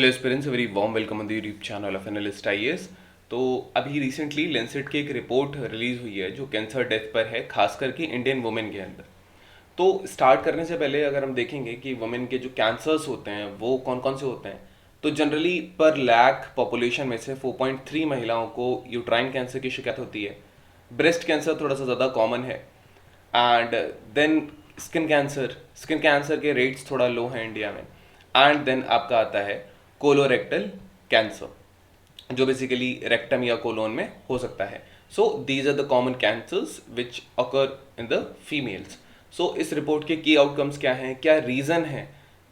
Hello aspirants, very warm welcome on the YouTube channel of analyst IAS. तो अभी recently Lancet की एक report release हुई है जो कैंसर डेथ पर है, खास करके इंडियन वुमेन के अंदर। तो स्टार्ट करने से पहले अगर हम देखेंगे कि वुमेन के जो कैंसर्स होते हैं वो कौन कौन से होते हैं, तो जनरली पर लाख पॉपुलेशन में से 4.3 महिलाओं को यूट्राइन कैंसर की शिकायत होती है। ब्रेस्ट कैंसर थोड़ा सा ज़्यादा कॉमन है। एंड देन स्किन कैंसर के रेट्स थोड़ा लो हैं इंडिया में। एंड देन आपका आता है कोलोरेक्टल कैंसर, जो बेसिकली रेक्टम या कोलोन में हो सकता है। So these are the common cancers which occur in the females. So इस रिपोर्ट के की आउटकम्स क्या हैं, क्या रीज़न है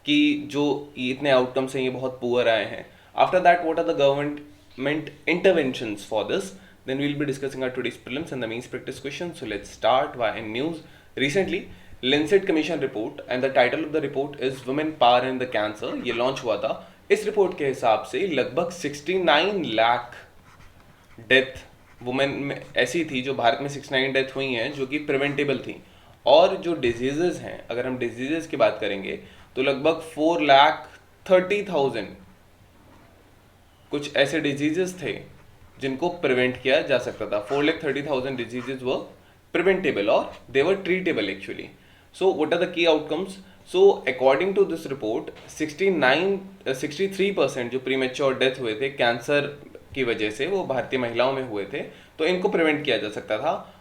कि जो इतने आउटकम्स हैं ये बहुत पुअर आए हैं। After that what are the government interventions for this, then we'll be discussing our today's prelims and the means practice questions. So let's start via news. Recently, Lancet Commission report and the title of the report is Women Power in the Cancer. ये launch हुआ था। इस report के हिसाब से लगभग 69 lakh death women में ऐसी थी, जो भारत में 69 डेथ हुई हैं जो कि प्रिवेंटेबल थी। और जो डिजीजेज हैं, अगर हम डिजीजेज की बात करेंगे तो लगभग 4,30,000 कुछ ऐसे डिजीजेस थे जिनको प्रिवेंट किया जा सकता था। 4,30,000 डिजीजेज वर प्रिवेंटेबल और they were treatable actually. So what are the key outcomes? So according to this report 63% जो प्रीमेच्योर डेथ हुए थे कैंसर की वजह से वो भारतीय महिलाओं में हुए थे। तो इनको प्रिवेंट किया जा सकता था,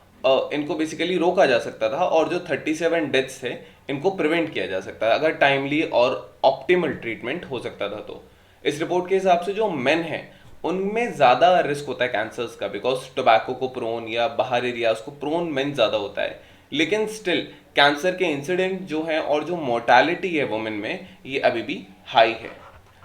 इनको बेसिकली रोका जा सकता था। और जो 37 डेथ्स थे इनको प्रिवेंट किया जा सकता था अगर टाइमली और ऑप्टिमल ट्रीटमेंट हो सकता था। तो इस रिपोर्ट के हिसाब से जो मेन हैं उनमें ज़्यादा रिस्क होता है कैंसर्स का, बिकॉज टोबैको को प्रोन या बाहर एरियाज को प्रोन मेन ज़्यादा होता है। लेकिन स्टिल कैंसर के इंसिडेंट जो है और जो मोर्टालिटी है वुमेन में, ये अभी भी हाई है।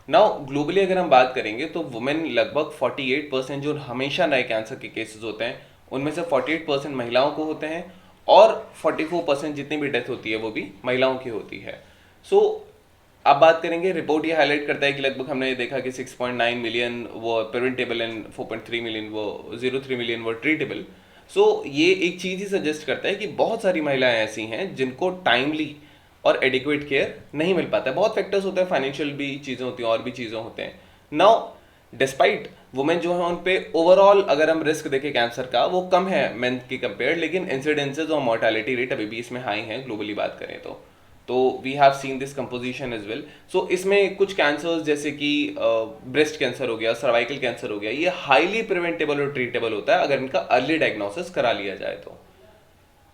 नाउ ग्लोबली अगर हम बात करेंगे तो वुमेन लगभग 48% जो हमेशा नए कैंसर के केसेस होते हैं उनमें से 48% महिलाओं को होते हैं, और 44% जितनी भी डेथ होती है वो भी महिलाओं की होती है। सो अब बात करेंगे, रिपोर्ट ये हाईलाइट करता है कि लगभग हमने ये देखा कि 6.9 मिलियन वो प्रिवेंटेबल एंड 4.3 मिलियन वो 0.3 मिलियन वो ट्रीटेबल। सो ये एक चीज़ ही सजेस्ट करता है कि बहुत सारी महिलाएं ऐसी हैं जिनको टाइमली और एडिक्वेट केयर नहीं मिल पाता है। बहुत फैक्टर्स होते हैं, फाइनेंशियल भी चीज़ें होती हैं और भी चीज़ें होते हैं। नाउ डिस्पाइट वुमेन जो है उन पे ओवरऑल अगर हम रिस्क देखें कैंसर का, वो कम है मेन की कंपेयर, लेकिन इंसिडेंसेज और मोर्टालिटी रेट अभी भी इसमें हाई है ग्लोबली बात करें तो we have seen this composition as well. So इसमें कुछ कैंसर्स जैसे कि ब्रेस्ट कैंसर हो गया, सर्वाइकल कैंसर हो गया, ये हाईली प्रिवेंटेबल और ट्रीटेबल होता है अगर इनका अर्ली डायग्नोसिस करा लिया जाए तो।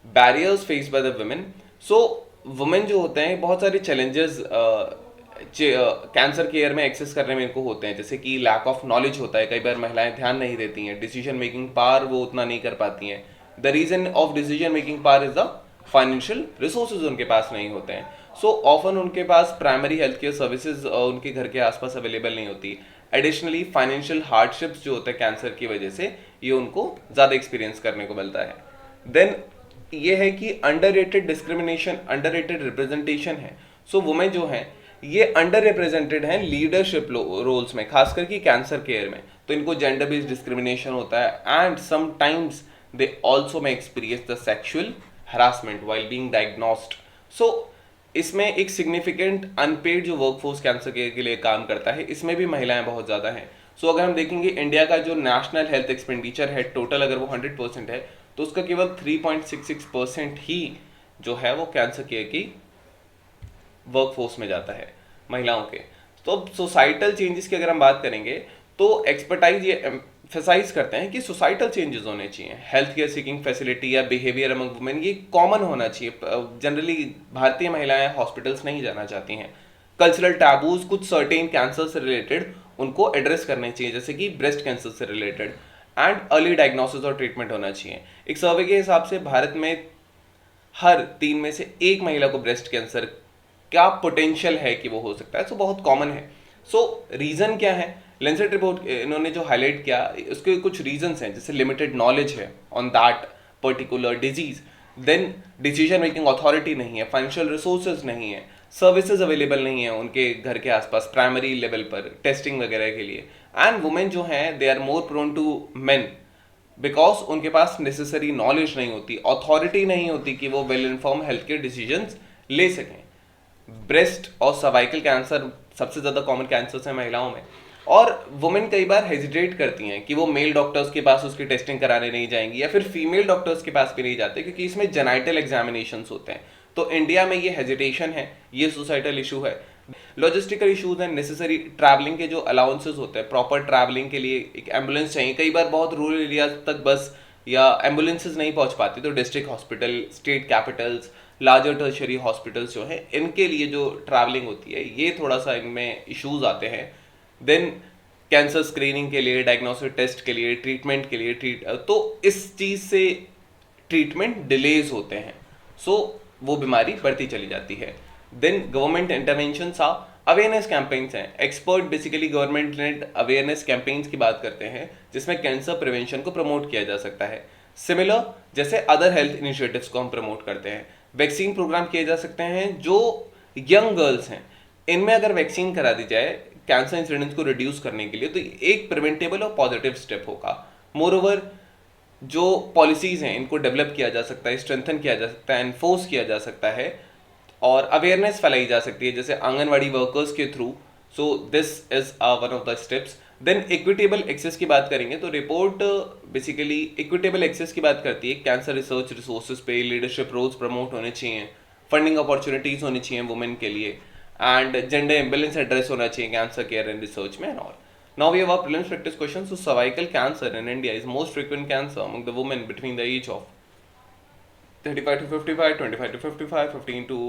Barriers face by the women. So women जो होते हैं बहुत सारे चैलेंजेस कैंसर केयर में एक्सेस करने में इनको होते हैं, जैसे कि लैक ऑफ नॉलेज होता है। कई बार महिलाएं ध्यान नहीं देती हैं, डिसीजन मेकिंग पावर वो उतना नहीं कर पाती हैं। The reason of decision making power is the financial resources उनके पास नहीं होते हैं। सो ऑफन उनके पास प्राइमरी हेल्थ केयर सर्विसेज उनके घर के आसपास अवेलेबल नहीं होती। एडिशनली फाइनेंशियल हार्डशिप्स जो होते हैं कैंसर की वजह से, ये उनको ज़्यादा एक्सपीरियंस करने को मिलता है। देन ये है कि अंडररेटेड डिस्क्रिमिनेशन, अंडररेटेड रिप्रेजेंटेशन है। सो वुमेन जो हैं ये अंडर रिप्रेजेंटेड हैं लीडरशिप रोल्स में, खास करके कैंसर केयर में। तो इनको जेंडर बेस्ड डिस्क्रिमिनेशन होता है एंड समटाइम्स दे ऑल्सो में experience the sexual harassment while being diagnosed. So इसमें एक सिग्निफिकेंट अनपेड जो वर्कफोर्स कैंसर के लिए काम करता है, इसमें भी महिलाएं बहुत ज़्यादा हैं। सो अगर हम देखेंगे इंडिया का जो नेशनल हेल्थ एक्सपेंडिचर है टोटल, अगर वो 100% है तो उसका केवल 3.66% ही जो है वो कैंसर केयर की वर्कफोर्स में जाता है महिलाओं के। तो सोसाइटल चेंजेस की अगर हम बात करेंगे तो एक्सपर्टाइज ये एम्फेसाइज करते हैं कि सोसाइटल चेंजेस होने चाहिए। हेल्थ केयर सीकिंग फैसिलिटी या बिहेवियर अमंग वुमेन ये कॉमन होना चाहिए। जनरली भारतीय महिलाएं हॉस्पिटल्स नहीं जाना चाहती हैं। कल्चरल टैबूज कुछ सर्टेन कैंसर से रिलेटेड उनको एड्रेस करने चाहिए, जैसे कि ब्रेस्ट कैंसर से रिलेटेड, एंड अर्ली डायग्नोसिस और ट्रीटमेंट होना चाहिए। एक सर्वे के हिसाब से भारत में हर 3 में से 1 महिला को ब्रेस्ट कैंसर क्या पोटेंशियल है कि वो हो सकता है। सो बहुत कॉमन है। सो रीज़न क्या है? लेंसेट रिपोर्ट इन्होंने जो हाईलाइट किया उसके कुछ रीजंस हैं, जैसे लिमिटेड नॉलेज है on that particular disease, then decision making authority नहीं है, फाइनेंशियल रिसोर्सेज नहीं है, सर्विसेज अवेलेबल नहीं है उनके घर के आसपास प्राइमरी लेवल पर टेस्टिंग वगैरह के लिए। एंड वुमेन जो हैं they are more prone to men because उनके पास नेसेसरी नॉलेज नहीं होती, अथॉरिटी नहीं होती कि वो well inform health care decisions ले सकें। ब्रेस्ट और सर्वाइकल कैंसर सबसे ज़्यादा कॉमन कैंसर्स हैं महिलाओं में। और वुमेन कई बार हेजिटेट करती हैं कि वो मेल डॉक्टर्स के पास उसकी टेस्टिंग कराने नहीं जाएंगी, या फिर फीमेल डॉक्टर्स के पास भी नहीं जाते क्योंकि इसमें जेनाइटल एग्जामिनेशंस होते हैं। तो इंडिया में ये हेजिटेशन है, ये सोसाइटल इशू है। लॉजिस्टिकल इशूज हैं, नेसेसरी ट्रैवलिंग के जो अलाउंसेस होते हैं, प्रॉपर ट्रैवलिंग के लिए एक एम्बुलेंस चाहिए। कई बार बहुत रूरल एरियाज तक बस या एम्बुलेंसेज नहीं पहुंच पाती, तो district hospital, state Capitals, larger tertiary hospitals जो है, इनके लिए जो ट्रैवलिंग होती है, ये थोड़ा सा इनमें इश्यूज आते हैं। देन कैंसर स्क्रीनिंग के लिए, डायग्नोस्टिक टेस्ट के लिए, ट्रीटमेंट के लिए तो इस चीज़ से ट्रीटमेंट डिलेज होते हैं, सो वो बीमारी बढ़ती चली जाती है। देन गवर्नमेंट इंटरवेंशन सा अवेयरनेस कैंपेन्स हैं। Expert basically government led awareness campaigns की बात करते हैं जिसमें कैंसर प्रिवेंशन को प्रमोट किया जा सकता है। सिमिलर जैसे अदर हेल्थ इनिशिएटिव्स को हम प्रमोट करते हैं। वैक्सीन प्रोग्राम किए जा सकते हैं जो यंग गर्ल्स हैं, इनमें अगर वैक्सीन करा दी जाए कैंसर इंसिडेंस को रिड्यूस करने के लिए, तो एक प्रिवेंटेबल और पॉजिटिव स्टेप होगा। मोर ओवर जो पॉलिसीज हैं इनको डेवलप किया जा सकता है, स्ट्रेंथन किया जा सकता है, एनफोर्स किया जा सकता है और अवेयरनेस फैलाई जा सकती है जैसे आंगनवाड़ी वर्कर्स के through. So this is one of the steps. Then equitable access की बात करेंगे तो रिपोर्ट बेसिकली इक्विटेबल एक्सेस की बात करती है। कैंसर रिसर्च रिसोर्सेज पे लीडरशिप रोल्स प्रमोट होने चाहिए, फंडिंग अपॉर्चुनिटीज होनी चाहिए वुमेन के लिए, एंड जेंडर इम्बेलेंस एड्रेस होना चाहिए कैंसर केयर एंड रिसर्च में and all. Now we have our prelims practice question. So cervical cancer in India is most frequent cancer among the women between the age of 35 to 55, 25 to 55, 15 to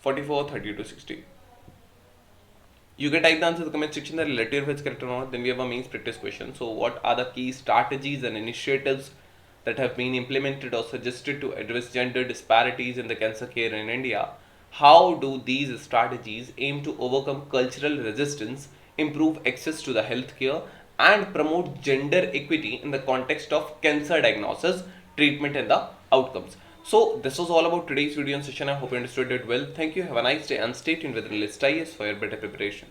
44, 30 to 60. You can type the answer in the comment section that relative is correct or not. Then we have a mains practice question. So what are the key strategies and initiatives that have been implemented or suggested to address gender disparities in the cancer care in India? How do these strategies aim to overcome cultural resistance, improve access to the healthcare, and promote gender equity in the context of cancer diagnosis, treatment, and the outcomes? So this was all about today's video and session. I hope you understood it well. Thank you. Have a nice day and stay tuned with Enlist IAS for your better preparation.